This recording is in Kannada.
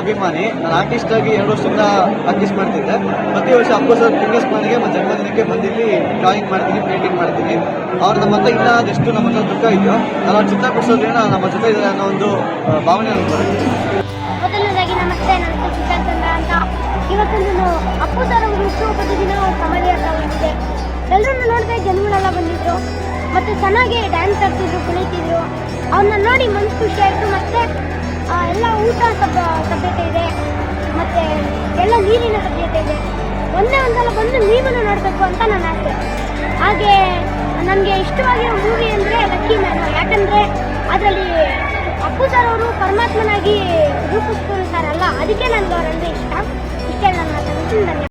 ಅಭಿಮಾನಿ. ನಾನು ಆರ್ಟಿಸ್ಟ್ ಆಗಿ 2 ವರ್ಷದಿಂದ ಪ್ರಾಕ್ಟೀಸ್ ಮಾಡ್ತಿದ್ದೆ. ಪ್ರತಿ ವರ್ಷ ಅಪ್ಪು ಸರ್ ಪುಣ್ಯಸ್ಮರಣೆಗೆ ಮತ್ತು ಜನ್ಮದಿನಕ್ಕೆ ಬಂದಿಲ್ಲಿ ಡ್ರಾಯಿಂಗ್ ಮಾಡ್ತೀನಿ, ಪೇಂಟಿಂಗ್ ಮಾಡ್ತೀನಿ. ಅವ್ರು ನಮ್ಮ ಹತ್ರ ಇಲ್ಲ ಅದೆಷ್ಟು ನಮ್ಮ ಹತ್ರ ದುಃಖ ಇದೆಯೋ ನಾನು ಅವ್ರ ಚಿತ್ರ ಕೊಡಿಸೋದ್ರಿಂದ ನಮ್ಮ ಜೊತೆ ಇದ್ದಾರೆ ಅನ್ನೋ ಒಂದು ಭಾವನೆ ನನಗೆ ಬರುತ್ತೆ. ಮೊದಲನೇದಾಗಿ ನಮಸ್ತೆ, ನನ್ನ ಹೆಸರು ಶ್ರೀಕಾಂತ್ ಚಂದ್ರ ಅಂತ. ಇವತ್ತೊಂದು ಅಪ್ಪು ಸರ್ ಅವರು ಹುಟ್ಟುಹಬ್ಬದ ದಿನ ಸಮಾಧಿ ಹತ್ರ ಬಂದಿದೆ. ಎಲ್ಲರನ್ನು ನೋಡಿದ್ರೆ ಜನಗಳೆಲ್ಲ ಬಂದಿದ್ರು ಮತ್ತು ಚೆನ್ನಾಗಿ ಡ್ಯಾನ್ಸ್ ಆಡ್ತಿದ್ರು, ಕುಣಿತಿದ್ರು. ಅವ್ರನ್ನ ನೋಡಿ ಮನಸ್ಸು ಖುಷಿ ಆಯಿತು. ಮತ್ತು ಎಲ್ಲ ಊಟ ಸಭ್ಯತೆ ಇದೆ ಮತ್ತು ಎಲ್ಲ ನೀರಿನ ಸಭ್ಯತೆ ಇದೆ. ಒಂದೇ ಒಂದ್ಸಲ ಬಂದು ನೀವನ್ನು ನೋಡಬೇಕು ಅಂತ ನನ್ನ ಆಸೆ. ಹಾಗೆ ನನಗೆ ಇಷ್ಟವಾಗಿರೋ ಮೂವಿ ಅಂದರೆ ಲಕ್ಕಿ ಮ್ಯಾನ್. ಯಾಕಂದರೆ ಅದರಲ್ಲಿ ಅಪ್ಪು ಸರ್ ಅವರು ಪರಮಾತ್ಮನಾಗಿ ರೂಪಿಸ್ಕೊಳ್ತಾರಲ್ಲ, ಅದಕ್ಕೆ ನನಗೆ ಅವರಂದರೆ ಇಷ್ಟ. ಇಷ್ಟೇ ನನ್ನ ಮಾತನ್ನು. ಧನ್ಯವಾದ.